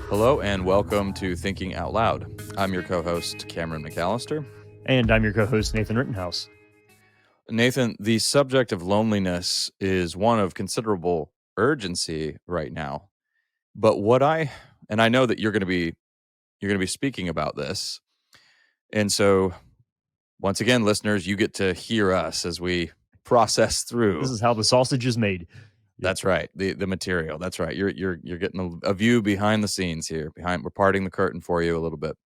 Hello and welcome to Thinking Out Loud. I'm your co-host, Cameron McAllister. And I'm your co-host, Nathan Rittenhouse. Nathan, the subject of loneliness is one of considerable urgency right now. But I know that you're going to be speaking about this. And so once again, listeners, you get to hear us as we process through. This is how the sausage is made. That's right. The material. That's right. You're getting a view behind the scenes here. We're parting the curtain for you a little bit.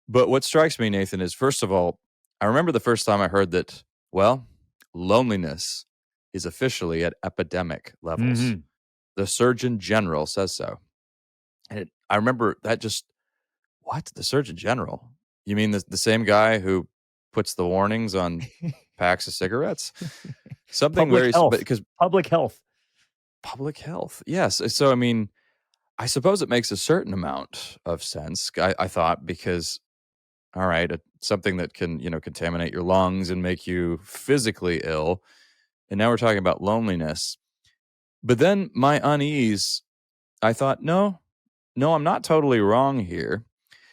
But what strikes me, Nathan, is first of all, I remember the first time I heard that, loneliness is officially at epidemic levels. Mm-hmm. The Surgeon General says so. And I remember that what? The Surgeon General? You mean the same guy who puts the warnings on packs of cigarettes? Something Public health. Because Public health. Yes. So, I mean, I suppose it makes a certain amount of sense, I thought, because all right, something that can, contaminate your lungs and make you physically ill. And now we're talking about loneliness. But then my unease, I thought, no, I'm not totally wrong here.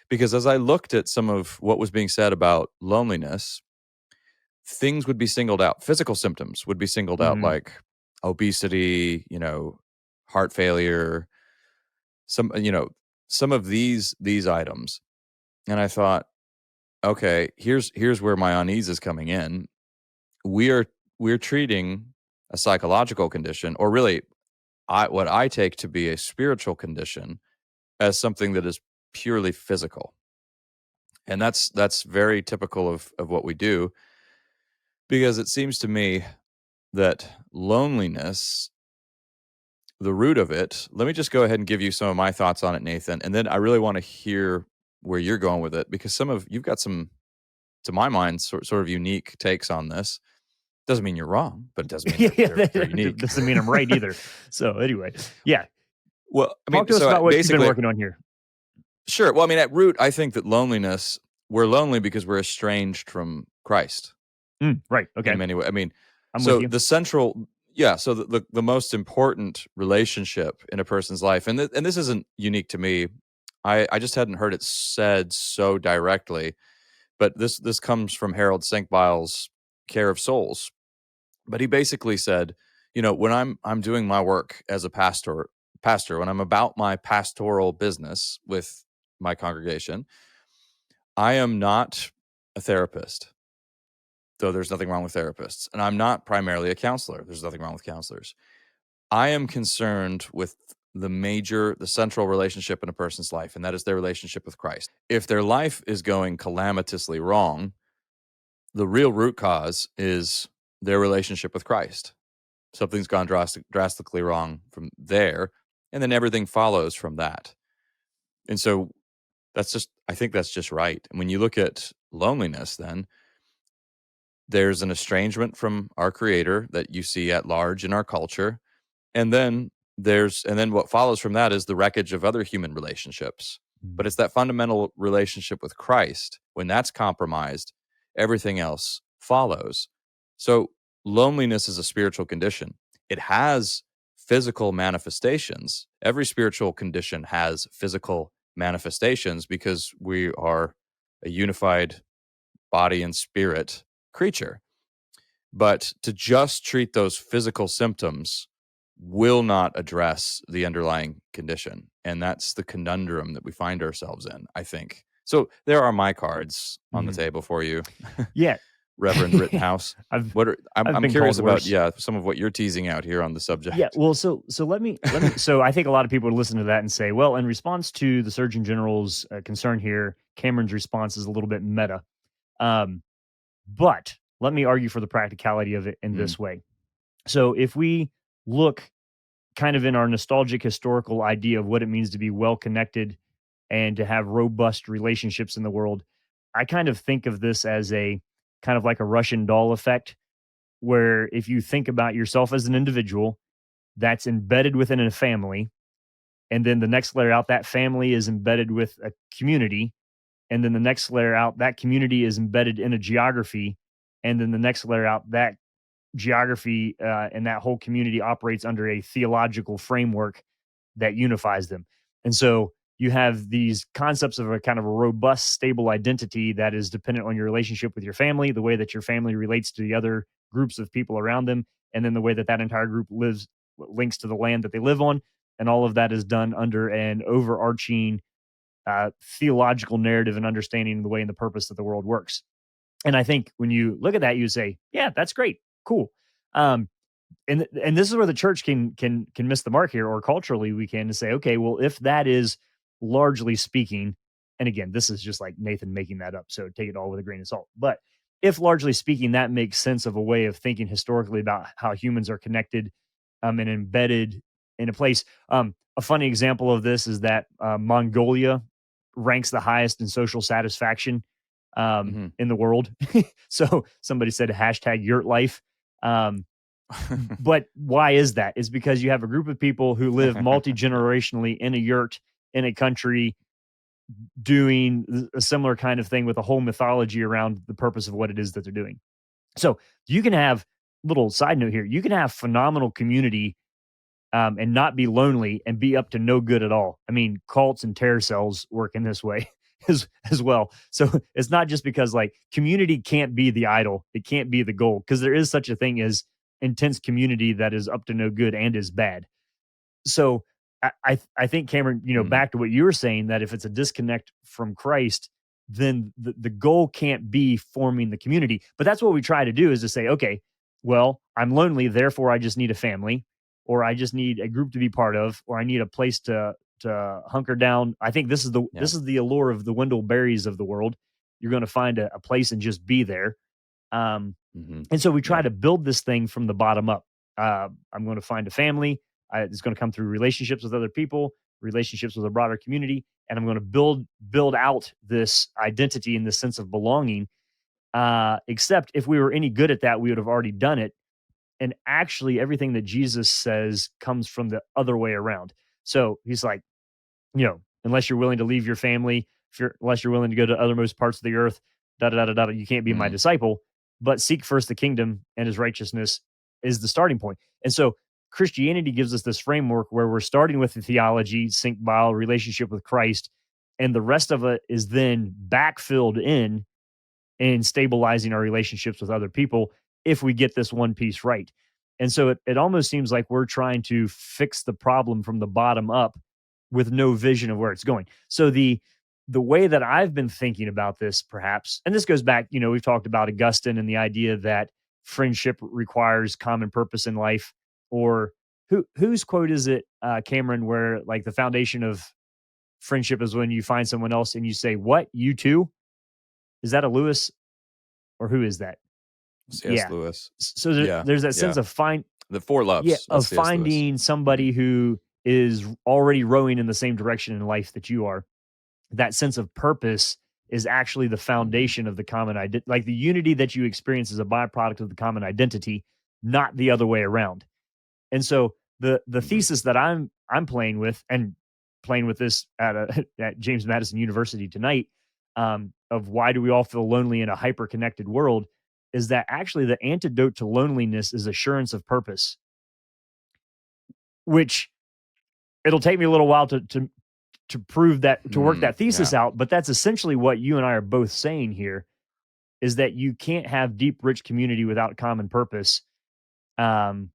Because as I looked at some of what was being said about loneliness, things would be singled out. Physical symptoms would be singled out, like obesity, heart failure, some of these items. And I thought, okay, here's where my unease is coming in. We're treating a psychological condition, or really what I take to be a spiritual condition, as something that is purely physical. And that's very typical of what we do, because it seems to me that loneliness, the root of it, let me just go ahead and give you some of my thoughts on it, Nathan, and then I really want to hear where you're going with it, because you've got some, to my mind, sort of unique takes on this. Doesn't mean you're wrong, but it doesn't mean they're unique. Doesn't mean I'm right either. So anyway, yeah. Well, I mean, talk to us about what you've been working on here. Sure. Well, I mean, at root, I think that loneliness, we're lonely because we're estranged from Christ. Right. Okay. In many ways. I mean, I'm so with you. the central, so the most important relationship in a person's life, and this isn't unique to me. I just hadn't heard it said so directly, but this comes from Harold Senkbeil's Care of Souls. But he basically said, when I'm doing my work as a pastor, when I'm about my pastoral business with my congregation, I am not a therapist, though there's nothing wrong with therapists. And I'm not primarily a counselor. There's nothing wrong with counselors. I am concerned with the central relationship in a person's life, and that is their relationship with Christ. If their life is going calamitously wrong, the real root cause is their relationship with Christ. Something's gone drastically wrong from there, and then everything follows from that. And so I think that's just right. And when you look at loneliness, then there's an estrangement from our Creator that you see at large in our culture. And then what follows from that is the wreckage of other human relationships. But it's that fundamental relationship with Christ. When that's compromised, everything else follows. So loneliness is a spiritual condition. It has physical manifestations. Every spiritual condition has physical manifestations, because we are a unified body and spirit creature. But to just treat those physical symptoms will not address the underlying condition. And that's the conundrum that we find ourselves in, I think. So there are my cards on the table for you. Yeah. Reverend Rittenhouse. I'm curious about some of what you're teasing out here on the subject. Yeah, well, so let me so I think a lot of people would listen to that and say, well, in response to the Surgeon General's concern here, Cameron's response is a little bit meta. But let me argue for the practicality of it in this way. So if we look kind of in our nostalgic historical idea of what it means to be well connected and to have robust relationships in the world, I kind of think of this as a kind of like a Russian doll effect, where if you think about yourself as an individual that's embedded within a family, and then the next layer out, that family is embedded with a community, and then the next layer out, that community is embedded in a geography, and then the next layer out, that geography and that whole community operates under a theological framework that unifies them. And so you have these concepts of a kind of a robust, stable identity that is dependent on your relationship with your family, the way that your family relates to the other groups of people around them, and then the way that that entire group lives, links to the land that they live on. And all of that is done under an overarching theological narrative and understanding the way and the purpose that the world works. And I think when you look at that, you say, yeah, that's great, cool. Um, and this is where the church can miss the mark here, or culturally we can say, okay, well, if that is largely speaking, and again, this is just like Nathan making that up, so take it all with a grain of salt. But if largely speaking, that makes sense of a way of thinking historically about how humans are connected and embedded in a place. A funny example of this is that Mongolia ranks the highest in social satisfaction Mhm. in the world. So somebody said hashtag yurt life. Um, but why is that? Is because you have a group of people who live multi generationally in a yurt in a country doing a similar kind of thing with a whole mythology around the purpose of what it is that they're doing. So you can have, little side note here, you can have phenomenal community and not be lonely and be up to no good at all. I mean, cults and terror cells work in this way as well. So it's not just because like community can't be the idol, it can't be the goal, because there is such a thing as intense community that is up to no good and is bad. So I think Cameron, Mhm. back to what you were saying, that if it's a disconnect from Christ, then the goal can't be forming the community. But that's what we try to do, is to say, okay, well, I'm lonely, therefore I just need a family, or I just need a group to be part of, or I need a place to hunker down. I think Yeah. this is the allure of the Wendell Berries of the world. You're going to find a place and just be there. Um, Mhm. and so we try Yep. to build this thing from the bottom up. I'm going to find a family. It's going to come through relationships with other people, relationships with a broader community, and I'm going to build out this identity and this sense of belonging. Except if we were any good at that, we would have already done it. And actually, everything that Jesus says comes from the other way around. So he's like, unless you're willing to leave your family, unless you're willing to go to othermost parts of the earth, da da da da da, you can't be my Mhm. disciple. But seek first the kingdom and his righteousness is the starting point. And so Christianity gives us this framework where we're starting with the theology, sync bio, relationship with Christ, and the rest of it is then backfilled in stabilizing our relationships with other people if we get this one piece right. And so it almost seems like we're trying to fix the problem from the bottom up with no vision of where it's going. So the way that I've been thinking about this, perhaps, and this goes back, we've talked about Augustine and the idea that friendship requires common purpose in life. Or whose quote is it, Cameron, where like the foundation of friendship is when you find someone else and you say, "What, you too?" Is that a Lewis, or who is that? C.S. Yeah. Lewis. So Yeah. there's that Yeah. sense of The Four yeah, Loves. of That's C.S. Lewis. finding Mhm. somebody who is already rowing in the same direction in life that you are. That sense of purpose is actually the Mhm. foundation of the common identity. Like the unity that you experience is a byproduct of the common identity, not the other way around. And so the Mhm. thesis that I'm playing with, and playing with this at at James Madison University tonight, of why do we all feel lonely in a hyper connected world, is that actually the antidote to loneliness is assurance of purpose, which it'll take me a little while to prove that, to work that thesis Yeah. out, but that's essentially what you and I are both saying here, is that you can't have deep rich community without common purpose. Um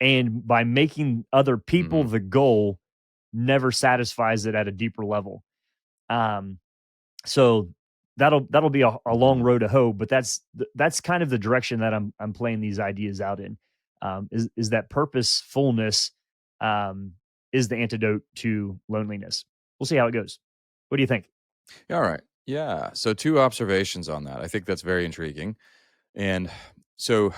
and by making other people Mhm. the goal never satisfies it at a deeper level. Um so that'll be a long Mhm. road to hoe, but that's kind of the direction that I'm playing these ideas out in. Is that purposefulness um is the antidote to loneliness. We'll see how it goes. What do you think? All right. Yeah. So 2 observations on that. I think that's very intriguing. And so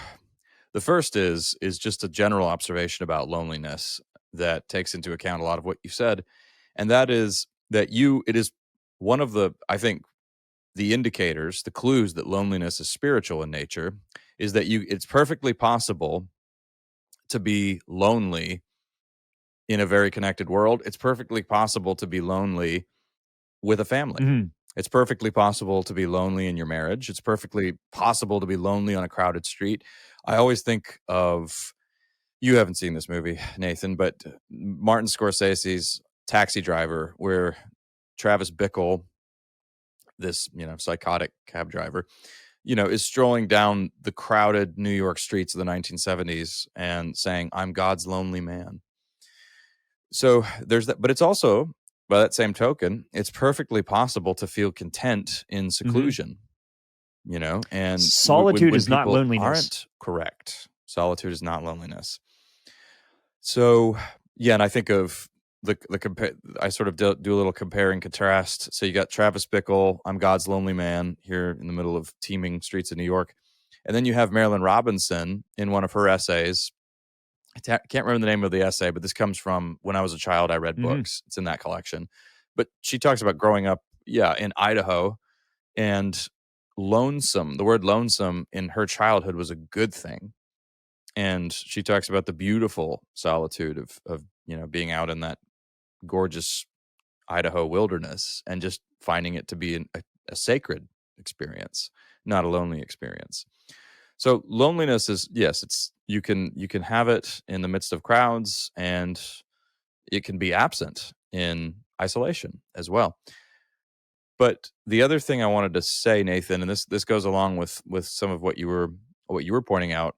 the first is just a general observation about loneliness that takes into account a lot of what you said, and that is that it is one of the, I think, the indicators, the clues that loneliness is spiritual in nature, is that it's perfectly possible to be lonely in a very connected world. It's perfectly possible to be lonely with a family. Mhm. It's perfectly possible to be lonely in your marriage. It's perfectly possible to be lonely on a crowded street. I always think of, you haven't seen this movie, Nathan, but Martin Scorsese's Taxi Driver, where Travis Bickle, this, psychotic cab driver, is strolling down the crowded New York streets of the 1970s and saying, "I'm God's lonely man." So there's that, but it's also, by that same token, it's perfectly possible to feel content in Hmm. seclusion, and Solitude when is not people loneliness. aren't correct, solitude is not loneliness. So yeah, and I think of the compare. I sort of do a little compare and contrast. So you got Travis Bickle, "I'm God's lonely man," here in the middle of teeming streets of New York, and then you have Marilyn Robinson in one of her essays. Can't remember the name of the essay, but this comes from when I was a child. I read Hmm. books. It's in that collection. But she talks about growing up, yeah, in Idaho, and lonesome. The word lonesome in her childhood was a good thing. And she talks about the beautiful solitude of being out in that gorgeous Idaho wilderness and just finding it to be a sacred experience, not a lonely experience. So loneliness is, yes, it's, you can have it in the midst of crowds, and it can be absent in isolation as well. But the other thing I wanted to say, Nathan, and this goes along with some of what you were pointing out,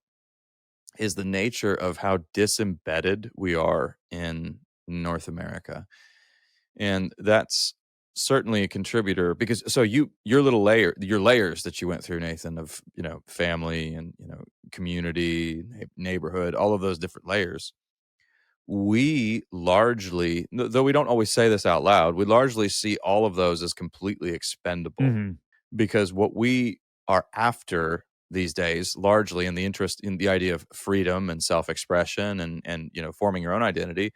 is the nature of how disembedded we are in North America. And that's certainly a contributor, because so your layers that you went through, Nathan, of, family and, community, neighborhood, all of those different layers. We largely, though we don't always say this out loud, we largely see all of those as completely expendable, Hmm. because what we are after these days, largely in the interest in the idea of freedom and self-expression and forming your own identity,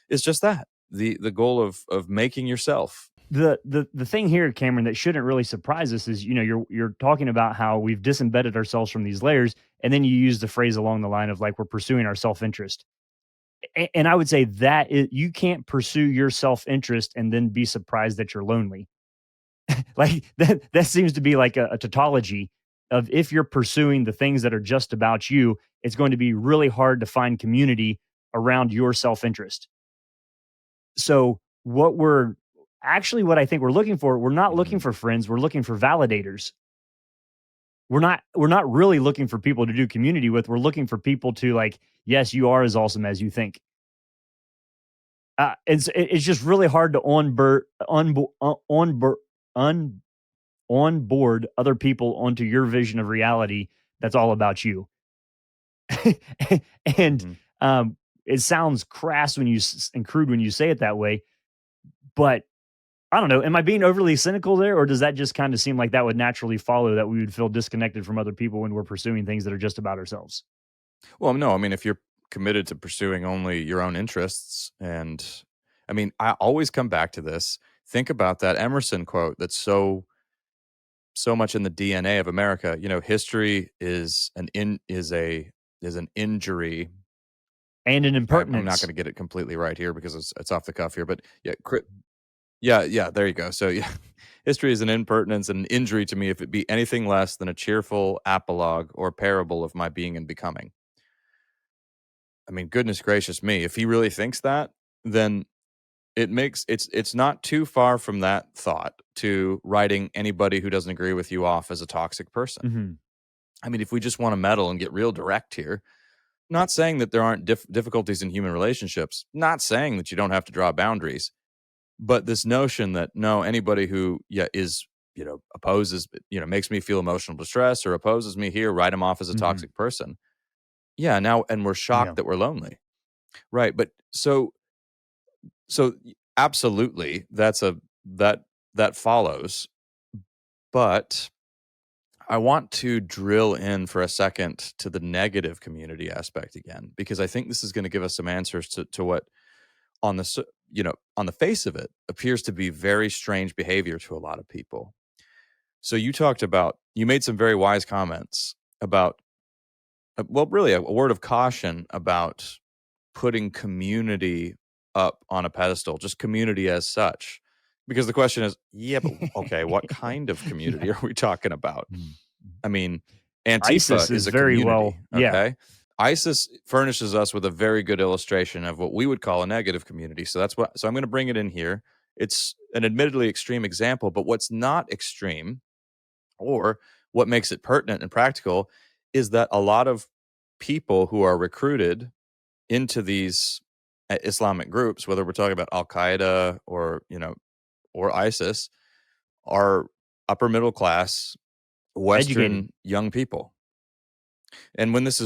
is just that, the goal of making yourself. The thing here, Cameron, that shouldn't really surprise us is, you're talking about how we've disembedded ourselves from these layers, and then you use the phrase along the line of like we're pursuing our self interest. And I would say that you can't pursue your self interest and then be surprised that you're lonely. Like that seems to be like a tautology of, if you're pursuing the things that are just about you, it's going to be really hard to find community around your self interest. So what I think we're looking for, we're not looking Mhm. for friends, we're looking for validators. We're not really looking for people to do community with. We're looking for people to like, yes, you are as awesome as you think. It's just really hard to on onboard other people onto your vision of reality that's all about you. And Mhm. um, it sounds crass and crude when you say it that way, but I don't know. Am I being overly cynical there, or does that just kind of seem like that would naturally follow that we would feel disconnected from other people when we're pursuing things that are just about ourselves? Well, no, I mean, if you're committed to pursuing only your own interests, and I mean, I always come back to this. Think about that Emerson quote that's so much in the DNA of America. History is an injury. And an I'm not impertinence. gonna get it completely right here because it's off the cuff here, but yeah, yeah, yeah, there you go. So, yeah, history is an impertinence and an injury to me if it be anything less than a cheerful apologue or parable of my being and becoming. I mean, goodness gracious me, if he really thinks that, then it's not too far from that thought to writing anybody who doesn't agree with you off as a toxic person. Mhm. I mean, if we just wanna meddle and get real direct here, not saying that there aren't difficulties in human relationships, not saying that you don't have to draw boundaries. But this notion that, no, anybody who, yeah, is, opposes, makes me feel emotional distress or opposes me here, write them off as a Mhm. toxic person. Yeah, now, and we're Yeah. shocked that we're lonely. Right. But so absolutely, that follows. But I want to drill in for a second to the negative community aspect again, because I think this is going to give us some answers to what, on the on the face of it, appears to be very strange behavior to a lot of people. So you made some very wise comments about, well, really a word of caution about putting community up on a pedestal, just community as such. Because the question is, yeah, but okay, what kind of community Yeah. are we talking about? Mm. I mean, Antifa ISIS is is a very community, well, yeah, okay? ISIS furnishes us with a very good illustration of what we would call a negative community. So I'm going to bring it in here. It's an admittedly extreme example, but what's not extreme or what makes it pertinent and practical is that a lot of people who are recruited into these Islamic groups, whether we're talking about Al Qaeda or, or ISIS, are upper middle class educated. Western young people. And when this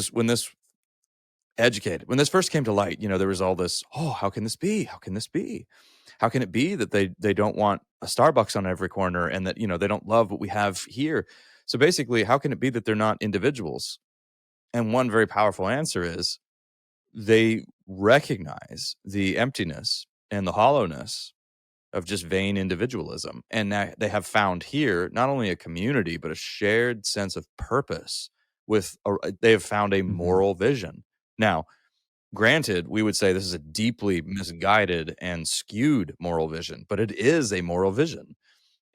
first came to light, there was all this, oh, how can this be? How can this be? How can it be that they don't want a Starbucks on every corner and that, they don't love what we have here? So basically, how can it be that they're not individuals? And one very powerful answer is they recognize the emptiness and the hollowness of just vain individualism. And now they have found here not only a community, but a shared sense of purpose they have found a Mhm. moral vision. Now, granted, we would say this is a deeply misguided and skewed moral vision, but it is a moral vision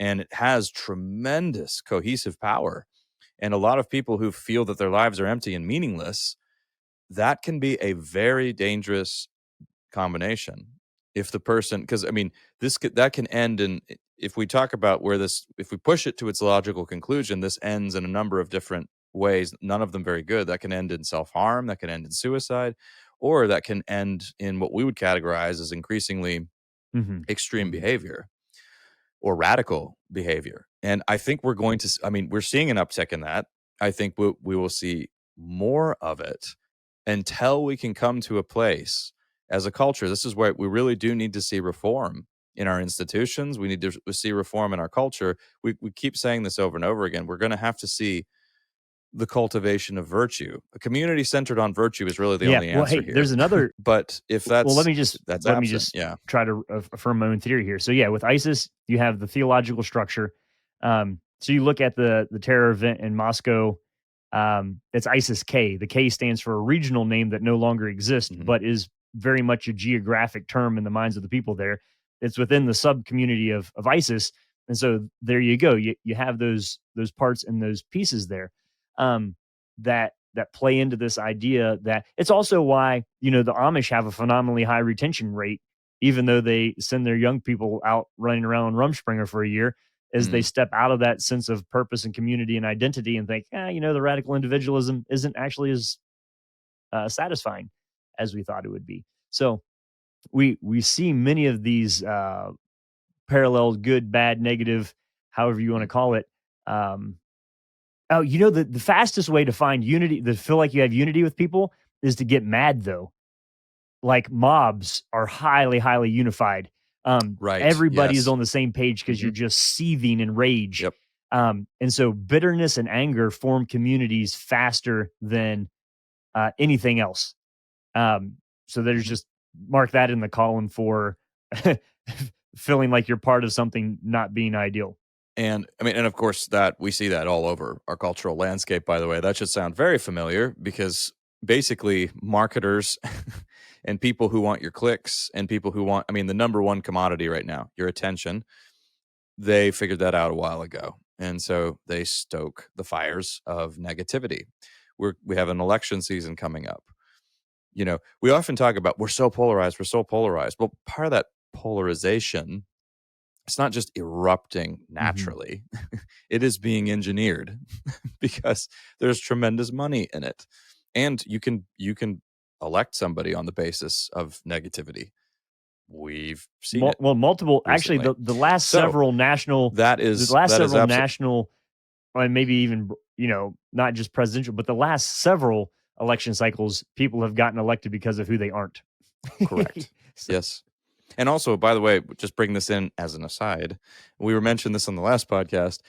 and it has tremendous cohesive power. And a lot of people who feel that their lives are empty and meaningless, that can be a very dangerous combination. If the person, because I mean, that can end in, if we talk about if we push it to its logical conclusion, this ends in a number of different ways, none of them very good. That can end in self harm, that can end in suicide, or that can end in what we would categorize as increasingly Mhm. extreme Mhm. behavior or radical behavior. And I think we're going to, I mean, we're seeing an uptick in that. I think we will see more of it until we can come to a place as a culture. This is where we really do need to see reform in our institutions. We need to see reform in our culture. We keep saying this over and over again. We're going to have to see the cultivation of virtue. A community centered on virtue is really the Yeah. only Well, answer hey, here. there's another. But if Well, that's let me absent, just yeah. try to affirm my own theory here. So yeah, with ISIS, you have the theological structure. So you look at the terror event in Moscow. It's ISIS K. The K stands for a regional name that no longer exists, Mhm. but is very much a geographic term in the minds of the people there. It's within the sub community of ISIS, and so there you go. You have those parts and those pieces there. That play into this idea that it's also why the Amish have a phenomenally high retention rate, even though they send their young people out running around Rumspringer for a year, as they Mm. step out of that sense of purpose and community and identity and think, the radical individualism isn't actually as satisfying as we thought it would be. So we see many of these parallels, good, bad, negative, however you want to Mm. call it. Um, Oh, the fastest way to find unity, to feel like you have unity with people, is to get mad, though. Like, mobs are highly, highly unified. Right. Everybody is Yes. on the same page because 'cause you're Mhm. just seething in rage. Yep. And so bitterness and anger form communities faster than, anything else. Um, so there's Mhm. just mark that in the column for feeling like you're part of something not being ideal. And I mean, and of course, that we see that all over our cultural landscape, by the way. That should sound very familiar because basically, marketers and people who want your clicks and people who want, I mean, the number one commodity right now, your attention, they figured that out a while ago. And so they stoke the fires of negativity. We have an election season coming up. We often talk about we're so polarized, we're so polarized. Well, part of that polarization, it's not just erupting Mhm. naturally. It is being engineered because there's tremendous money in it. And you can elect somebody on the basis of negativity. We've seen it Multiple, actually, recently. So the last that is several absolutely national, and maybe even, not just presidential, but the last several election cycles, people have gotten elected because of who they aren't. correct. So Yes. And also, by the way, just bring this in as an aside. We were mentioned this on the last podcast.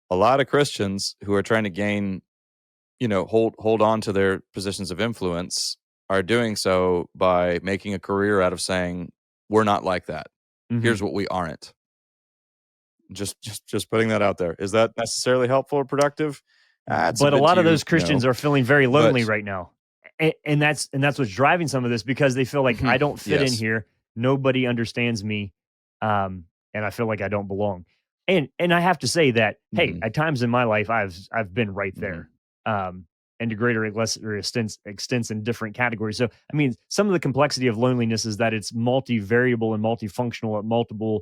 A lot of Christians who are trying to gain, hold on to their positions of influence are doing so by making a career out of saying, we're not like that. mhm. Here's what we aren't. Just putting that out there. Is that necessarily helpful or productive? It's a But a bit lot of too, those Christians are feeling very lonely but right now. And that's what's driving some of this, because they feel like, I don't fit in yes. here. Nobody understands me. And I feel like I don't belong. And I have to say that, hey, Hmm. at times in my life I've been right Hmm. there. um, and to greater or lesser extents in different categories. So, I mean, some of the complexity of loneliness is that it's multivariable and multifunctional at multiple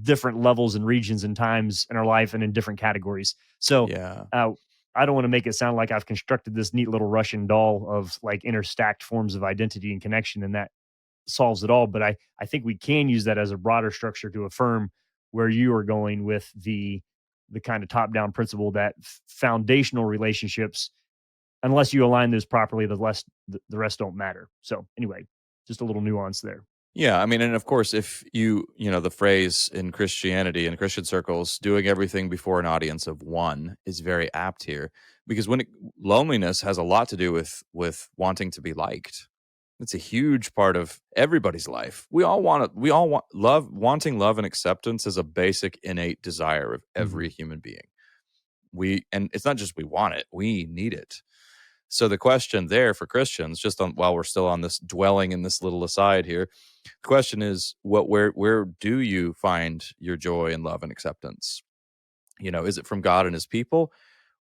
different levels and regions and times in our life and in different categories. So, Yeah. uh, I don't want to make it sound like I've constructed this neat little Russian doll of like interstacked forms of identity and connection, and that solves it all. But I think we can use that as a broader structure to affirm where you are going with the kind of top down principle that foundational relationships, unless you align those properly, the rest don't matter. So anyway, just a little nuance there. Yeah, I mean, and of course, if the phrase in Christianity and Christian circles, doing everything before an audience of one is very apt here because loneliness has a lot to do with wanting to be liked. It's a huge part of everybody's life. We all want love, wanting love and acceptance is a basic innate desire of Mhm. every human being. And it's not just we want it, we need it. So the question there for Christians, just on while we're still on this dwelling in this little aside here, the question is where do you find your joy and love and acceptance? Is it from God and his people,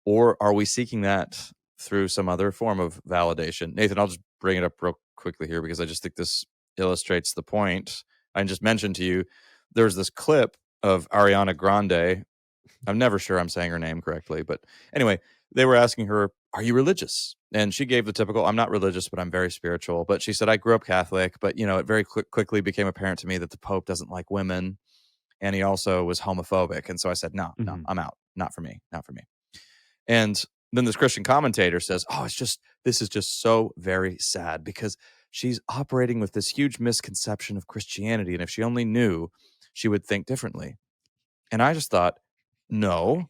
or are we seeking that through some other form of validation? Nathan, I'll just bring it up real quickly here because I just think this illustrates the point. I just mentioned to you there's this clip of Ariana Grande. I'm never sure I'm saying her name correctly, but anyway, they were asking her, "Are you religious?" And she gave the typical, "I'm not religious, but I'm very spiritual." But she said, "I grew up Catholic, but it very quickly became apparent to me that the Pope doesn't like women, and he also was homophobic." And so I said, "No, no, Mhm. I'm out. Not for me. Not for me." And then this Christian commentator says, "Oh, this is just so very sad because she's operating with this huge misconception of Christianity, and if she only knew, she would think differently." And I just thought, no,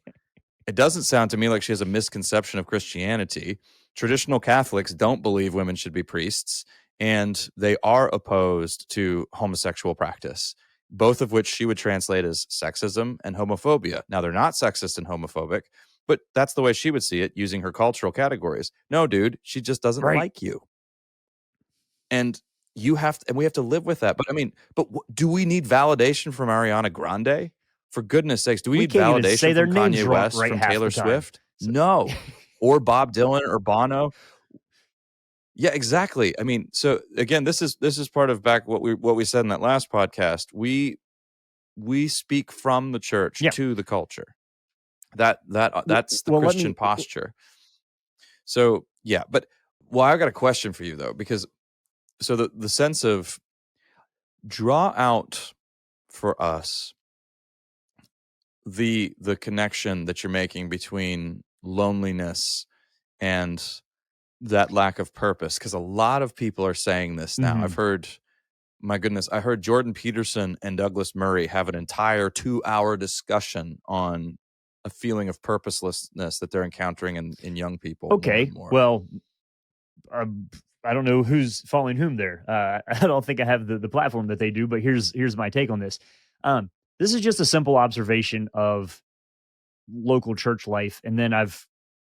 it doesn't sound to me like she has a misconception of Christianity. Traditional Catholics don't believe women should be priests, and they are opposed to homosexual practice, both of which she would translate as sexism and homophobia. Now, they're not sexist and homophobic, but that's the way she would see it using her cultural categories. No, dude, she just doesn't Right. like you. And we have to live with that. But I mean, do we need validation from Ariana Grande? For goodness sakes, do we We need can't even say validation their from names Kanye wrong West, right from half Taylor the time. Swift? So No. Or Bob Dylan or Bono? Yeah, exactly. I mean, so again, this is part of back what we said in that last podcast. We speak from the church yeah. to the culture. That's the Well, let Christian me posture. So yeah, but well, I got a question for you though, because so the sense of draw out for us the connection that you're making between loneliness and that lack of purpose, because a lot of people are saying this now. I've Mhm. heard, my goodness, I heard Jordan Peterson and Douglas Murray have an entire 2-hour discussion on a feeling of purposelessness that they're encountering in young people more and Okay. more. Well, um, I don't know who's following whom there. I don't think I have the platform that they do, but here's my take on this. Um, this is just a simple observation of local church life, and then I've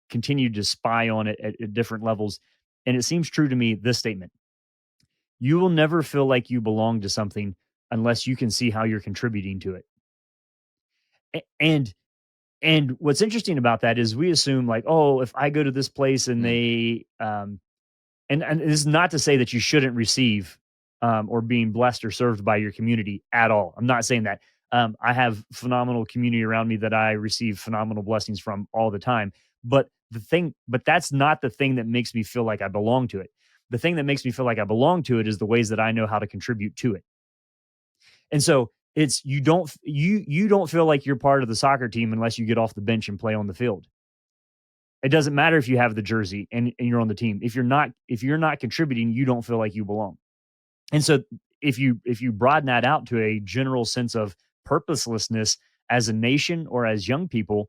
continued to spy on it at different levels, and it seems true to me. This statement: you will never feel like you belong to something unless you can see how you're contributing to it. And what's interesting about that is we assume like, oh, if I go to this place and Mm, they and this is not to say that you shouldn't receive or being blessed or served by your community at all. I'm not saying that. I have phenomenal community around me that I receive phenomenal blessings from all the time. But that's not the thing that makes me feel like I belong to it. The thing that makes me feel like I belong to it is the ways that I know how to contribute to it. And so it's you don't feel like you're part of the soccer team unless you get off the bench and play on the field. It doesn't matter if you have the jersey and you're on the team. If you're not contributing, you don't feel like you belong. And so if you broaden that out to a general sense of purposelessness as a nation or as young people,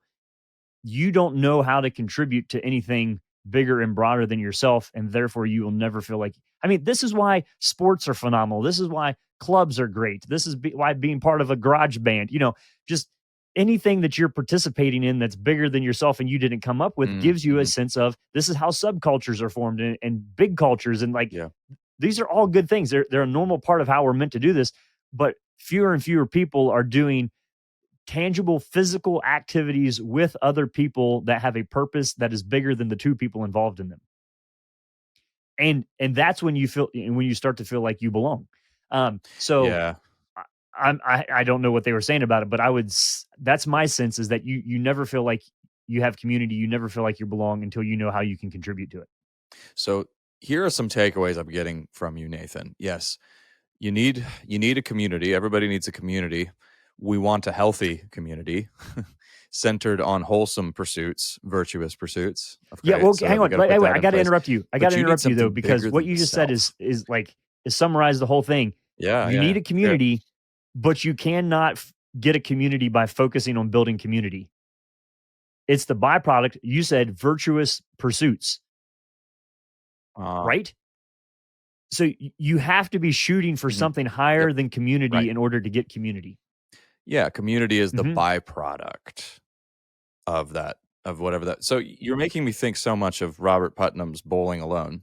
you don't know how to contribute to anything bigger and broader than yourself, and therefore you will never feel like, I mean, this is why sports are phenomenal. This is why clubs are great. This is why being part of a garage band, just anything that you're participating in that's bigger than yourself and you didn't come up with gives you a mhm. sense of this is how subcultures are formed and big cultures, and like Yeah. these are all good things. They're a normal part of how we're meant to do this, but fewer and fewer people are doing tangible physical activities with other people that have a purpose that is bigger than the two people involved in them. And that's when you feel, and when you start to feel like you belong. So Yeah. I don't know what they were saying about it, but that's my sense, is that you never feel like you have community, you never feel like you belong until you know how you can contribute to it. So here are some takeaways I'm getting from you, Nathan. Yes, you need a community. Everybody needs a community. We want a healthy community centered on wholesome pursuits, virtuous pursuits. Yeah, Okay, well, so hang we on. got to Wait, put wait, that I in got to place. interrupt you. I got But to you need interrupt you though, something because bigger what than you the just said self. is like, is summarized the whole thing. Yeah, You yeah, need yeah. a Fair. community, but you cannot get a community by focusing on building community. It's the byproduct. You said virtuous pursuits, Uh, right? So you have to be shooting for mhm. something Yep. higher than community Right. in order to get community. Yeah, community is the Mhm. byproduct of that, of whatever that. So you're making me think so much of Robert Putnam's Bowling Alone,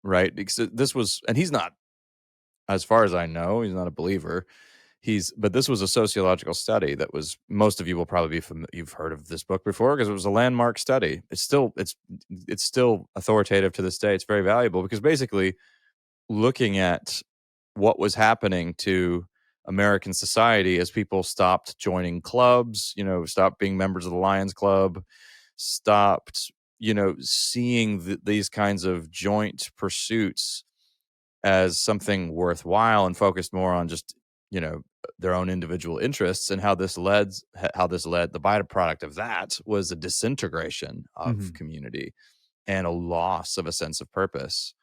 right? Because this was, and he's not, as far as I know, he's not a believer. But this was a sociological study that was, most of you will probably be you've heard of this book before because it was a landmark study. It's still authoritative to this day. It's very valuable because basically looking at what was happening to American society as people stopped joining clubs, stopped being members of the Lions Club, stopped, seeing these kinds of joint pursuits as something worthwhile and focused more on just, you know, their own individual interests, and how this led the byproduct of that was a disintegration of Mhm. community and a loss of a sense of purpose.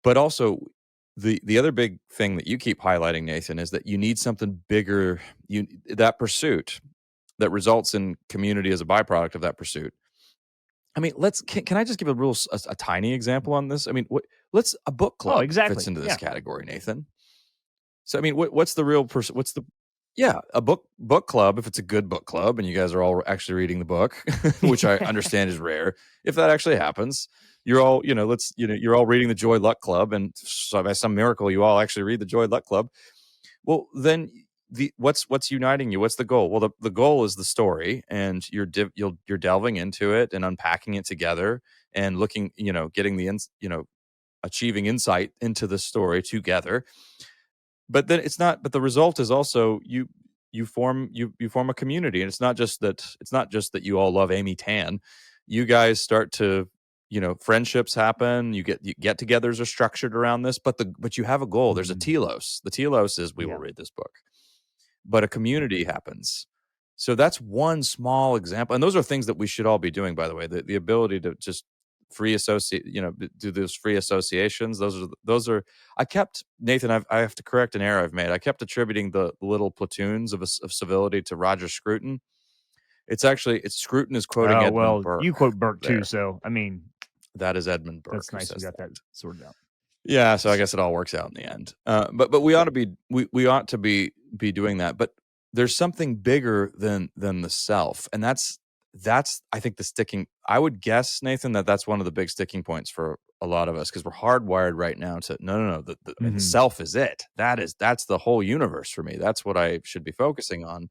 But also, the other big thing that you keep highlighting, Nathan, is that you need something bigger. That pursuit that results in community as a byproduct of that pursuit. I mean, can I just give a tiny example on this? I mean, let's a book Oh, club fits exactly. into this Yeah. category, Nathan. So I mean, what's the real person? What's the Yeah, a book club, if it's a good book club and you guys are all actually reading the book, which I understand is rare. If that actually happens, you're all, you're all reading the Joy Luck Club, and so by some miracle you all actually read the Joy Luck Club. Well, then what's uniting you? What's the goal? Well, the goal is the story, and you're delving into it and unpacking it together and looking, getting achieving insight into the story together. But then but the result is also you form a community, and it's not just that you all love Amy Tan. You guys start to, friendships happen, get-togethers are structured around this, but you have a goal. There's a Mhm. telos. The telos is we will Yeah. read this book, but a community happens. So that's one small example, and those are things that we should all be doing, by the way. The ability to just free associate, do those free associations. Those are. I kept, Nathan. I have to correct an error I've made. I kept attributing the little platoons of civility to Roger Scruton. It's Scruton is quoting Oh, Edmund well, you Burke quote Burke too, there. so I mean, That is Edmund Burke that's who nice we says got that that. sorted out. Yeah, so I guess it all works out in the end. But we ought to be doing that. But there's something bigger than the self, and that's I think the sticking. I would guess, Nathan, that's one of the big sticking points for a lot of us because we're hardwired right now to no, no, no. I mean, the Mhm. self is it. That's the whole universe for me. That's what I should be focusing on.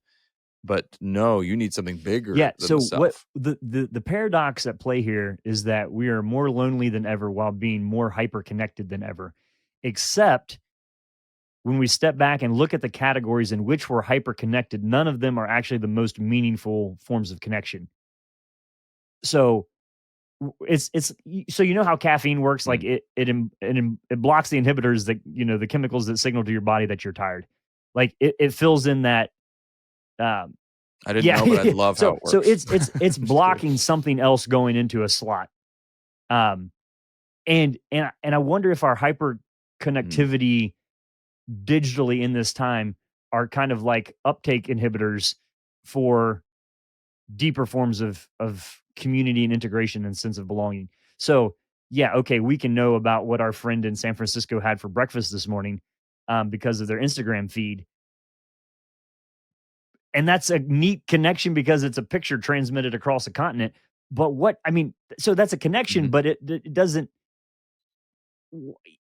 But no, you need something bigger Yeah, than so the what self. the paradox at play here is that we are more lonely than ever while being more hyper connected than ever. Except when we step back and look at the categories in which we're hyper connected, none of them are actually the most meaningful forms of connection. So so you know how caffeine works, like Mm. it blocks the inhibitors that, the chemicals that signal to your body that you're tired. Like it fills in that. um I didn't yeah. know, but I love how so it so works. it's I'm just kidding. blocking something else going into a slot. um and I wonder if our hyper Mm. connectivity digitally in this time are kind of like uptake inhibitors for deeper forms of community and integration and sense of belonging. So yeah, okay, we can know about what our friend in San Francisco had for breakfast this morning, because of their Instagram feed, and that's a neat connection because it's a picture transmitted across a continent. But what I mean, so that's a connection, Mhm. but it doesn't,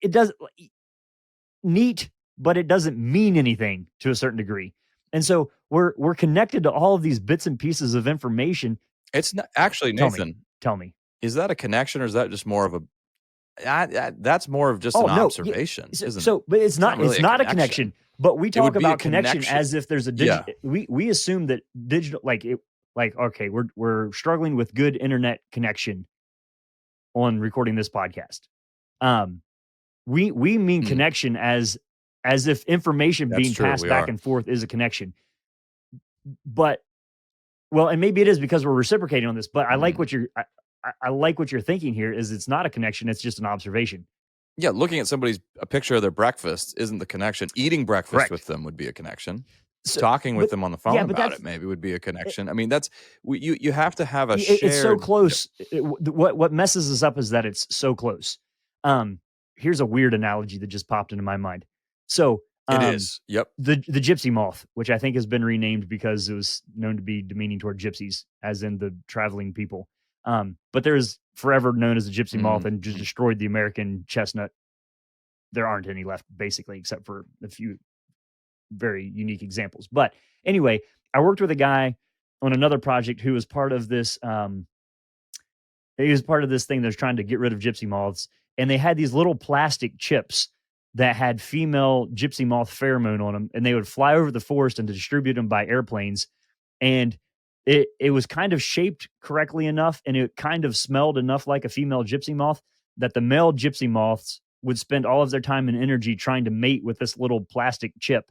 it does neat, but it doesn't mean anything to a certain degree. And so we're connected to all of these bits and pieces of information. It's not actually, Tell me, Nathan, tell me. is that a connection or is that just more of a that's more of just Oh an no, yeah, observation, so, isn't it? so but It's not really it's a not a connection. connection. But we It talk would be a about connection connection. as if there's a Yeah, digital. We assume that digital, like it, like okay, we're struggling with good internet connection on recording this podcast. Um, we mean mm, connection as if information that's being true, passed we back are. and forth is a connection. But well, and maybe it is because we're reciprocating on this. But I like Mhm. what I like what you're thinking here. Is it's not a connection; it's just an observation. Yeah, looking at somebody's a picture of their breakfast isn't the connection. Eating breakfast with Correct. them would be a connection. So, Talking with but them on the yeah, phone but about it that's maybe would be a it, connection. I mean, that's you have to have a it's so shared close. What messes us up is that it's so close. Um, Here's a weird analogy that just popped into my mind. So, it is. Yep. the gypsy moth, which I think has been renamed because it was known to be demeaning toward gypsies, as in the traveling people. But there's forever known as the gypsy moth Mhm, and just mhm. destroyed the American chestnut. There aren't any left, basically, except for a few very unique examples. But anyway, I worked with a guy on another project who was part of this. He was part of this thing that was trying to get rid of gypsy moths, and they had these little plastic chips that had female gypsy moth pheromone on them, and they would fly over the forest and distribute them by airplanes. And it was kind of shaped correctly enough, and it kind of smelled enough like a female gypsy moth that the male gypsy moths would spend all of their time and energy trying to mate with this little plastic chip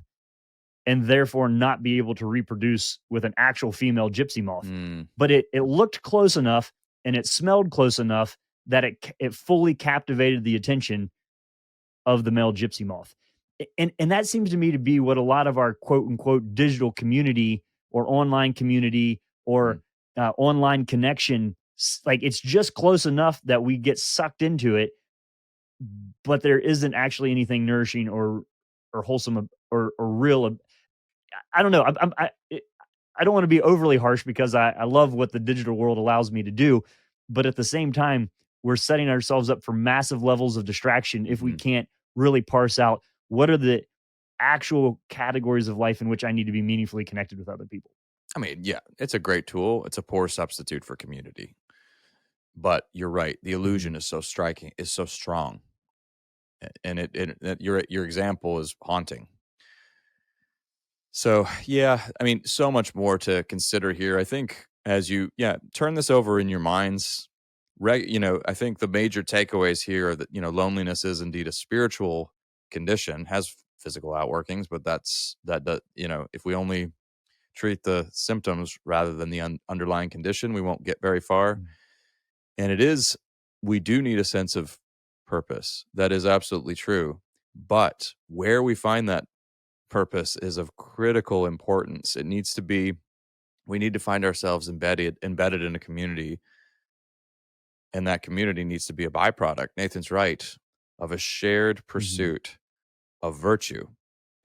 and therefore not be able to reproduce with an actual female gypsy moth. Mm. But it looked close enough and it smelled close enough that it fully captivated the attention of the male gypsy moth. And that seems to me to be what a lot of our quote unquote digital community or online community Mm. or online connection, like it's just close enough that we get sucked into it, but there isn't actually anything nourishing or wholesome or real. I don't know. I don't want to be overly harsh because I love what the digital world allows me to do, but at the same time, we're setting ourselves up for massive levels of distraction if we Mhm. can't really parse out what are the actual categories of life in which I need to be meaningfully connected with other people. I mean, yeah, it's a great tool. It's a poor substitute for community. But you're right. The Mhm, illusion is so striking, is so strong. And your example is haunting. So, yeah, I mean, so much more to consider here. I think as you turn this over in your minds, I think the major takeaways here are that, loneliness is indeed a spiritual condition, has physical outworkings, but if we only treat the symptoms rather than the underlying condition, we won't get very far. mm, And we do need a sense of purpose. That is absolutely true. But where we find that purpose is of critical importance. We need to find ourselves embedded in a community, and that community needs to be a byproduct. Nathan's right, of a shared mhm. pursuit of virtue.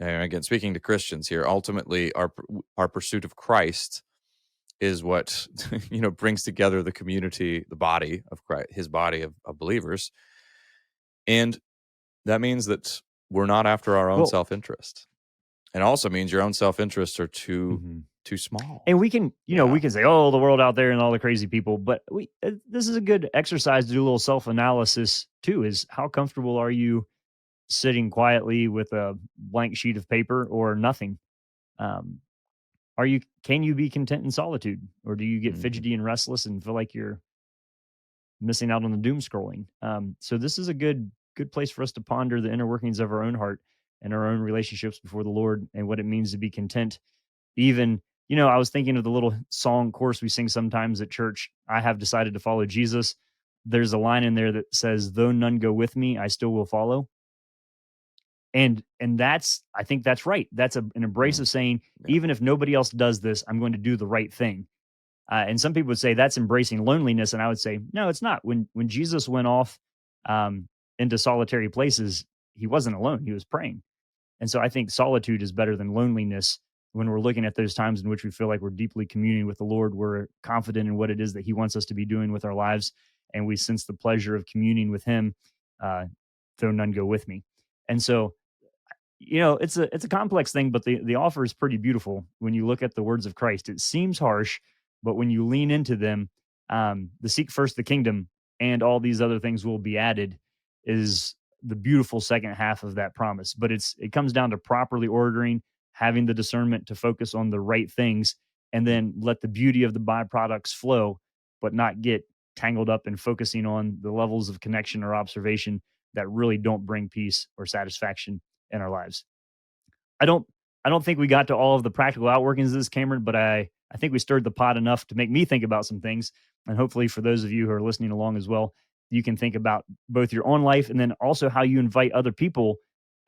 And again, speaking to Christians here, ultimately our pursuit of Christ is what brings together the community, the body of Christ, his body of believers. And that means that we're not after our own Well, self-interest. It also means your own self-interests are mhm. too small. And we can, Yeah. we can say, "Oh, the world out there and all the crazy people," but this is a good exercise to do a little self analysis too. Is how comfortable are you sitting quietly with a blank sheet of paper or nothing? Um, can you be content in solitude, or do you get Mhm. fidgety and restless and feel like you're missing out on the doom scrolling? So this is a good place for us to ponder the inner workings of our own heart and our own relationships before the Lord and what it means to be content. Even I was thinking of the little song chorus we sing sometimes at church. I have decided to follow Jesus. There's a line in there that says, "Though none go with me, I still will follow." And that's I think that's right. That's an embrace Mm. of saying, Yeah. even if nobody else does this, I'm going to do the right thing. And some people would say that's embracing loneliness, and I would say no, it's not. When Jesus went off um, into solitary places, he wasn't alone; he was praying. And so I think solitude is better than loneliness. When we're looking at those times in which we feel like we're deeply communing with the Lord, we're confident in what it is that He wants us to be doing with our lives, and we sense the pleasure of communing with Him, uh, though none go with me. And so it's a complex thing, but the offer is pretty beautiful when you look at the words of Christ. It seems harsh, but when you lean into them, the seek first the kingdom and all these other things will be added is the beautiful second half of that promise. But it comes down to properly ordering, having the discernment to focus on the right things, and then let the beauty of the byproducts flow, but not get tangled up in focusing on the levels of connection or observation that really don't bring peace or satisfaction in our lives. I don't I don't think we got to all of the practical outworkings of this, Cameron, but I think we stirred the pot enough to make me think about some things. And hopefully for those of you who are listening along as well, you can think about both your own life and then also how you invite other people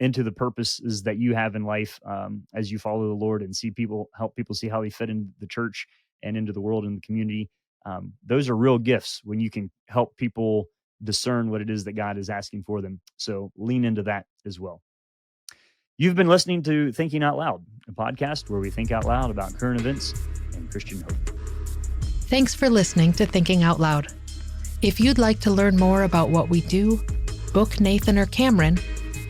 into the purposes that you have in life, as you follow the Lord and help people see how they fit into the church and into the world and the community. Those are real gifts when you can help people discern what it is that God is asking for them. So lean into that as well. You've been listening to Thinking Out Loud, a podcast where we think out loud about current events and Christian hope. Thanks for listening to Thinking Out Loud. If you'd like to learn more about what we do, book Nathan or Cameron,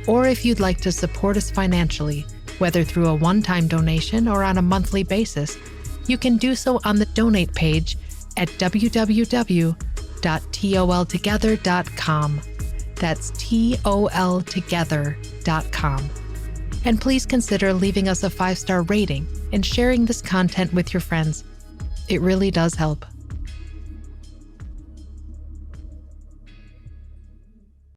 or if you'd like to support us financially, whether through a one-time donation or on a monthly basis, you can do so on the donate page at www.toltogether.com. That's toltogether.com. And please consider leaving us a 5-star rating and sharing this content with your friends. It really does help.